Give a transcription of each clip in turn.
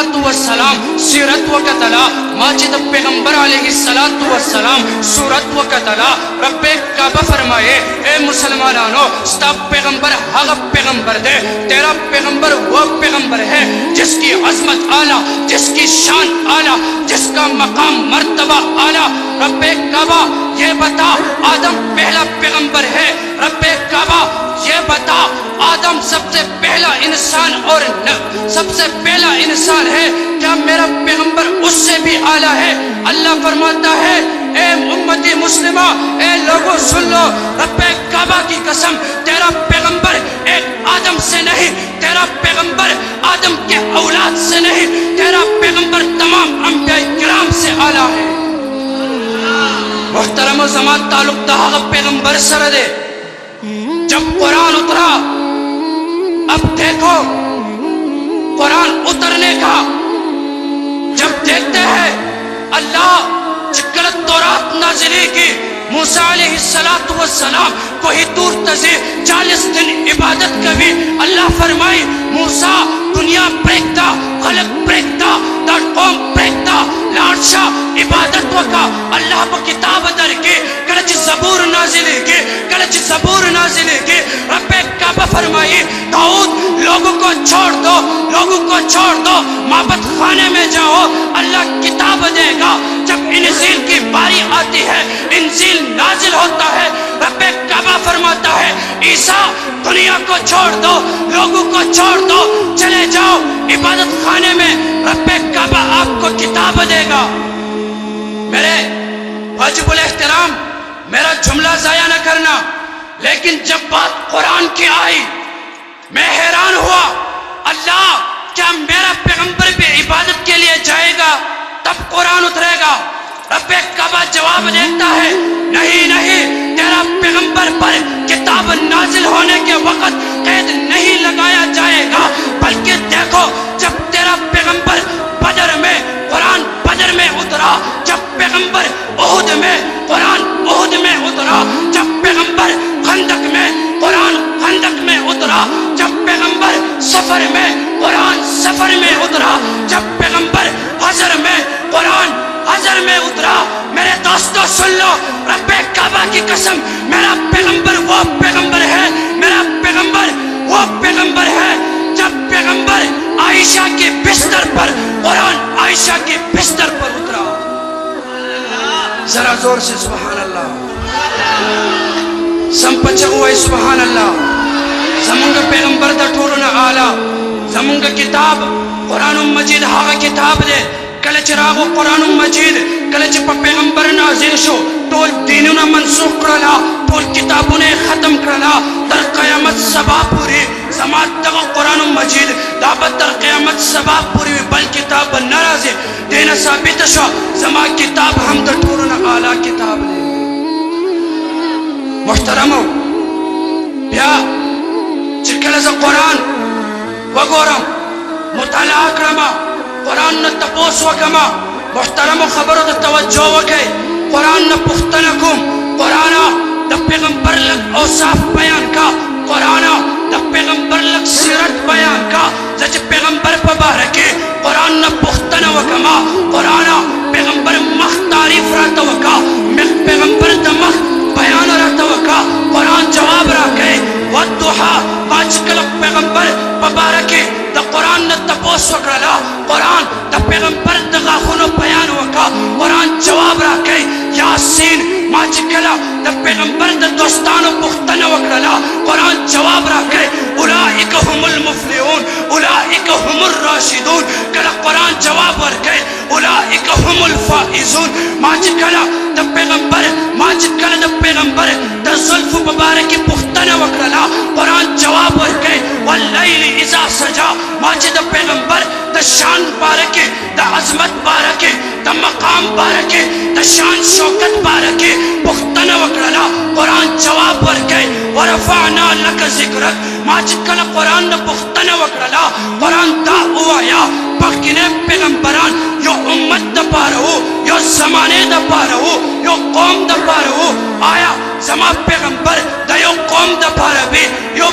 الصلاۃ والسلام سیرت و قتلا ماجد پیغمبر علیہ الصلاۃ والسلام سورت و قتلا رب کعبہ فرمائے اے مسلمانانو ستا پیغمبر ہغ پیغمبر دے تیرا پیغمبر وہ پیغمبر ہے جس کی عظمت اعلیٰ جس کی شان اعلیٰ جس کا مقام مرتبہ اعلیٰ رب کعبہ یہ بتا آدم پہلا پیغمبر ہے رب کعبہ یہ بتا آدم سب سے پہلا انسان اور سب سے پہلا انسان ہے کیا میرا پیغمبر اس سے بھی اعلیٰ ہے اللہ فرماتا ہے اے امتی مسلمہ اے لوگوں سن لو رب کعبہ کی قسم تیرا پیغمبر ایک آدم سے نہیں تیرا پیغمبر آدم کے اولاد سے نہیں تیرا پیغمبر تمام انبیاء کرام سے اعلیٰ ہے محترم و زمان تعلق دا پیغمبر سر دے جب قرآن اترا اب دیکھو قرآن اترنے کا جب دیکھتے ہیں اللہ چکلت تورات نازلی کی موسیٰ علیہ السلام کوئی دور تزی 40 دن عبادت کبھی اللہ فرمائی موسیٰ دنیا پریکتا خلق پریکتا در قوم پریکتا لارشا عبادت وکا اللہ پا کتاب در کے کلچ زبور نازلے کے کلچ زبور نازلے کے رب کعبہ فرمائی داؤد لوگوں کو چھوڑ دو لوگوں کو چھوڑ دو معبد خانے میں جاؤ اللہ کتاب دے گا جب انجیل کی باری آتی ہے انجیل نازل ہوتا ہے رب کعبہ فرماتا ہے عیسیٰ دنیا کو چھوڑ دو لوگوں کو چھوڑ دو چلے جاؤ عبادت خانے میں رب کعبہ آپ کو کتاب دے گا میرے واجب الاحترام میرا جملہ ضائع نہ کرنا لیکن جب بات قرآن کی آئی میں حیران ہوا اللہ کیا میرا پیغمبر بھی عبادت کے لیے جائے گا تب قرآن اترے گا رب کعبہ جواب دیتا ہے نہیں نہیں تیرا پیغمبر پر کتاب نازل ہونے کے وقت قید نہیں لگایا جائے گا بلکہ دیکھو جب تیرا پیغمبر بدر میں قرآن بدر میں اترا جب پیغمبر احد میں قرآن احد میں اترا جب پیغمبر خندق میں قرآن خندق میں اترا جب پیغمبر سفر میں قرآن سفر میں اترا جب پیغمبر حضر میں قرآن حضر میں اترا میرے دوستو سن لو رب کعبہ کی قسم میرا پیغمبر وہ پیغمبر ہے میرا پیغمبر وہ پیغمبر ہے جب پیغمبر عائشہ کے بستر پر قرآن عائشہ کے بستر پر اترا ذرا زور سے سبحان اللہ سمپچ ہوئے سبحان اللہ زمانگا پیغمبر دا ٹھولنا آلہ زمانگا کتاب قرآن مجید ہاگا کتاب دے کلچ راغو قرآن مجید کلچ پا پیغمبر نازل شو تول دینونا منسوخ کرلا تول کتابونے ختم کرلا در قیامت سبا پوری زمان تغا قرآن مجید دابت در قیامت سبا پوری بل کتاب نرازی دین ثابت شو زمان کتاب ہم در ٹھولنا آلہ کتاب دے محترمو بیا چکل از قرآن وگورم مطالعہ کرما قرآن نہ تپوس وکما محترم و خبر و توجہ وکے قرآن نہ پختنکم قرآن دا پیغمبر لگ اوصاف بیان کا قرآن دا پیغمبر لگ سیرت بیان کا زج پیغمبر پبارکے قرآن نہ پختن وکما قرآن پیغمبر مخ تعریف رات وکا پیغمبر دا مخ بیان رات وکا قرآن جواب راکے والدوحا پانچ کلک پیغمبر پبارکے دا قرآن نہ تپوس وکرلا قرآن دا پیغمبر دا غاخونو بیان وکا قرآن جواب راکے یاسین ماچکلا دا پیغمبر دا دوستانو پختن وکرلا قرآن جواب راکے اولئک هم المفلحون اولئک هم الراشدون کلا قرآن جواب ورکے اولئک هم الفائزون ماچکلا دا پیغمبر ماچکلا دا پیغمبر دا ظلف مبارکی پختن وکرلا قرآن جواب ورکے واللیل اذا سجا ماچد پیغمبر دا شان بارکے دا عظمت بارکے دا مقام بارکے دا شان شوکت بارکے پختن وکرلا قرآن جواب ورکے ورفعنا لک ذکرک ماچد کلا قرآن دا پختن وکرلا قرآن دا اوایا پاکینے پیغمبران یو امت دا پارہو یو زمانے دا پارہو یو قوم دا پارہو آیا زمان پیغمبر دا یو قوم دا پارہوی یو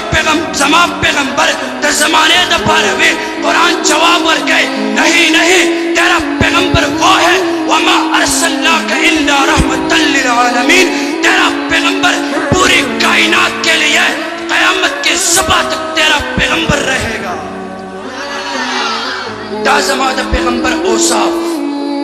زمان پیغمبر دا زمانے دا پارہوی قرآن جواب اور کہے نہیں نہیں، تیرا پیغمبر وہ ہے وما ارسلناک الا رحمتا للعالمین، تیرا پیغمبر پوری کائنات کے لیے قیامت کے صبح تک تیرا پیغمبر رہے گا. دا زمان دا پیغمبر اوصاف